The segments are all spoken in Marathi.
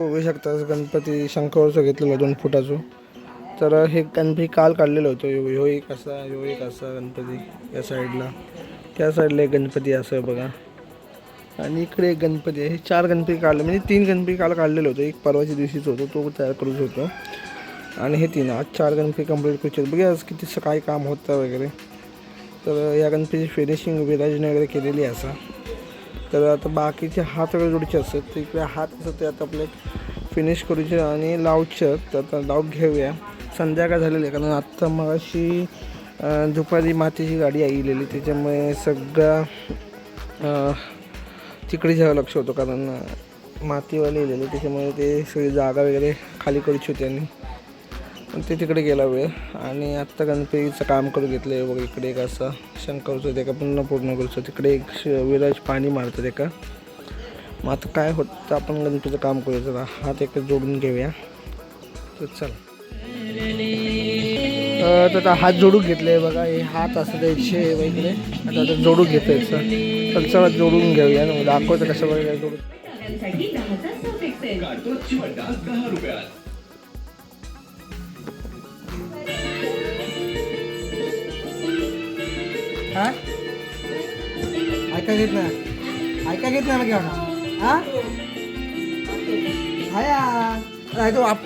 बघू शकता गणपती शंखावरचं घेतलेलं 2 फुटाचं. तर हे गणपती काल काढलेलं होतं. ह्यो एक असा गणपती या साईडला, त्या साईडला एक गणपती असं बघा, आणि इकडे एक गणपती आहे. हे 4 गणपती काढले, म्हणजे 3 गणपती काल काढलेलं होतं. एक परवाच्या दिवशीच होतो, तो तयार करूच होतो, आणि हे 3 आज 4 गणपती कंप्लीट करूचे. बघा आज किती काय काम होतं वगैरे. तर या गणपतीची फिनिशिंग विराजने वगैरे केलेली आहे असं. तर आता बाकीचे हात वगैरे जोडचे असतात, तर इकडे हात असतात ते आता आपले फिनिश करूचे आणि लावचे. तर आता लावून घेऊया. संध्याकाळ झालेली आहे, कारण आत्ता मग अशी दुपारी मातीची गाडी आलेली, त्याच्यामुळे सगळं तिकडे जावं लक्ष होतं, कारण मातीवाले येलेले, त्याच्यामुळे ते सगळी जागा वगैरे खाली करूची होती, आणि ते तिकडे गेला वेळ. आणि आत्ता गणपतीचं काम करून घेतलं आहे बघा. इकडे एक असं शंकरचं ते का पूर्ण करूचं, तिकडे एक विराज पाणी मारतं ते का. मग आता काय होतं, आपण गणपतीचं काम करूया. हात एक जोडून घेऊया. तर चल, तर आता हात जोडून घेतले बघा. हे हात असं द्यायचे इकडे, आता जोडून घेतोय. तर चला जोडून घेऊया ना, दाखवतं कसं वगैरे जोडून. ऐका घेत नाही मग हा तो आप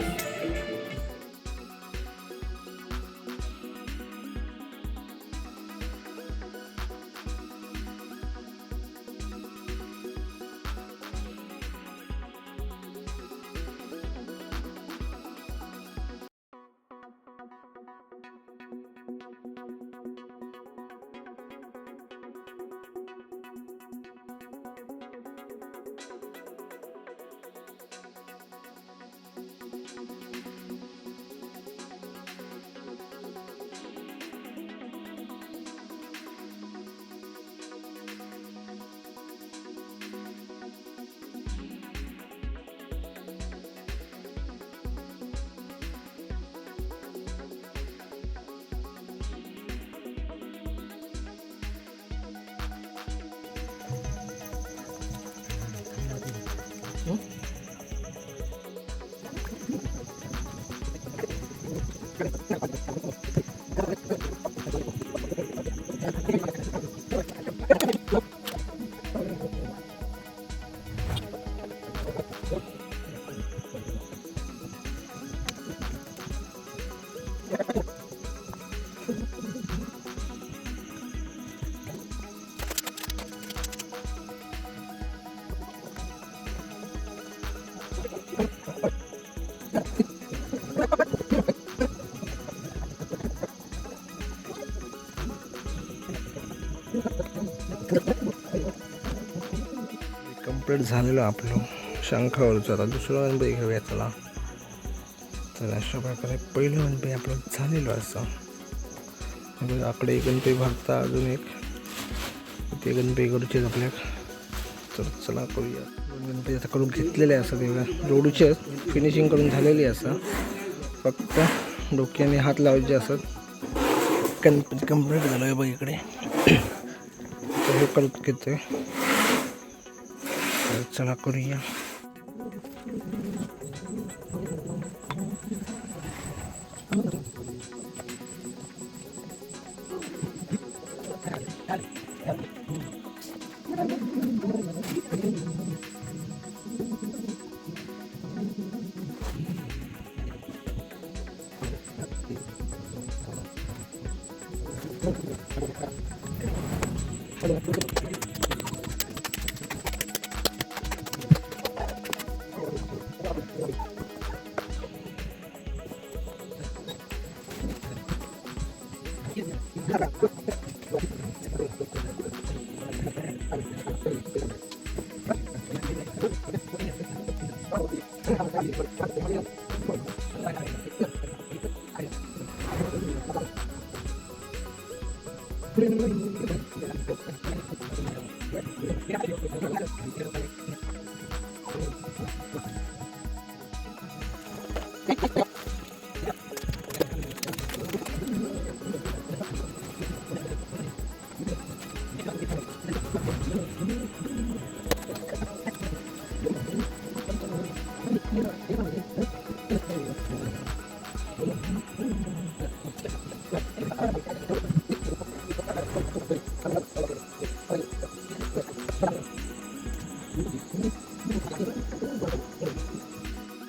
कंप्लीट झालेलं आपलं शंखावरचं. आता दुसरं गणपती घेऊया चला. तर अशा प्रकारे पहिलं गणपती आपलं झालेलं असं. आकडे गणपती भरता अजून एक ते गणपती करूचे आपल्या. तर चला करूया. गणपती आता करून घेतलेले असं तेव्हा जोडूचे फिनिशिंग करून झालेली असं. फक्त डोक्याने हात लावायचे असत. गणपती कंप्लीट झालं आहे बघ इकडे. तर हे करत घेतोय. चला करूया.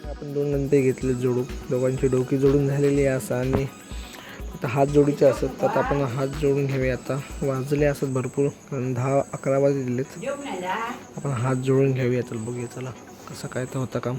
आपण 2 गणपती घेतले जोडून, दोघांची डोकी जोडून झालेली आहे असं. आणि आता हात जोडीचे असत, तर आपण हात जोडून घेऊया. आता वाजले असत भरपूर, कारण 10-11 वाजले दिलेत. आपण हात जोडून घेऊया. चल बघूया चला कसं काय तर होतं काम.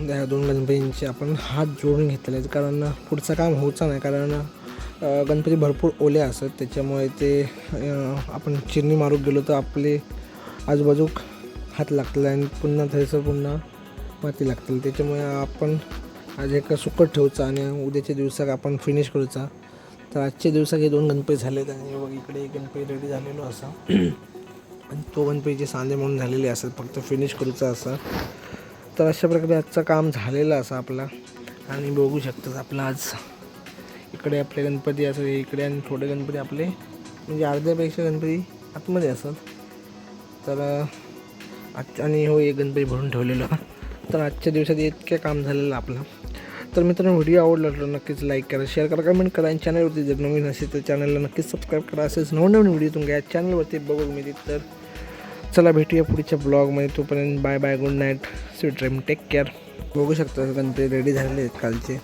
त्या 2 गणपतींचे आपण हात जोडून घेतलेले आहेत, कारण पुढचं काम होतं नाही. कारण गणपती भरपूर ओले असतात, त्याच्यामुळे ते आपण चिरणी मारून गेलो तर आपले आजूबाजू हात लागतील आणि पुन्हा थैसं पुन्हा माती लागतील. त्याच्यामुळे आपण आज एक सुकट ठेवचा आणि उद्याच्या दिवसात आपण फिनिश करूचा. तर आजच्या दिवसात हे 2 गणपती झालेत आणि बघ इकडे एक गणपती रेडी झालेलो असा आणि तो गणपतीचे सांधे म्हणून झालेले असतात, फक्त फिनिश करूचा असा. तर अशा प्रकारे आजचं काम झालेलं असं आपला. आणि बघू शकतात आपलं आज इकडे आपले गणपती असं इकडे, आणि थोडे गणपती आपले म्हणजे अर्ध्यापेक्षा गणपती आतमध्ये असतात. तर आणि हो एक गणपती भरून ठेवलेलं. तर आजच्या दिवसात इतकं काम झालेलं आपलं. तर मित्रांनो, व्हिडिओ आवडला तर नक्कीच लाईक करा, शेअर करा, कमेंट करा. आणि चॅनलवरती जर नवीन असेल तर चॅनलला नक्कीच सबस्क्राईब करा. असेच नवनवीन व्हिडिओ तुमच्या या चॅनलवरती बघू मिळतील. तर चला भेटूया पुढच्या ब्लॉगमध्ये. तोपर्यंत bye bye, good night, sweet dream, take care. बघू शकता गणपती रेडी झालेले आहेत.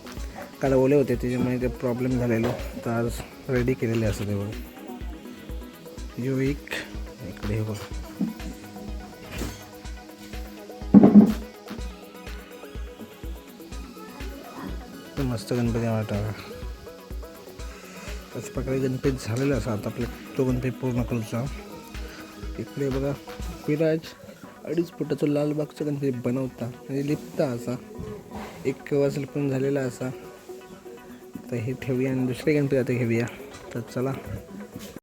काल ओले होते त्याच्यामुळे ते प्रॉब्लेम झालेलं, तर आज रेडी केलेले असं ते बघा. यो एक इकडे हे बघा, मस्त गणपती वाटा. त्याच प्रकारे गणपती झालेला असा. आता आपल्या तो गणपती पूर्ण करूचा. इकडे बघा विराज 2.5 फुटाचा लालबागचा गणपती बनवता, म्हणजे लिपता असा. एक वाजल पण झालेला असा. तर हे ठेवूया आणि दुसरे गणपती आता घेऊया. तर चला.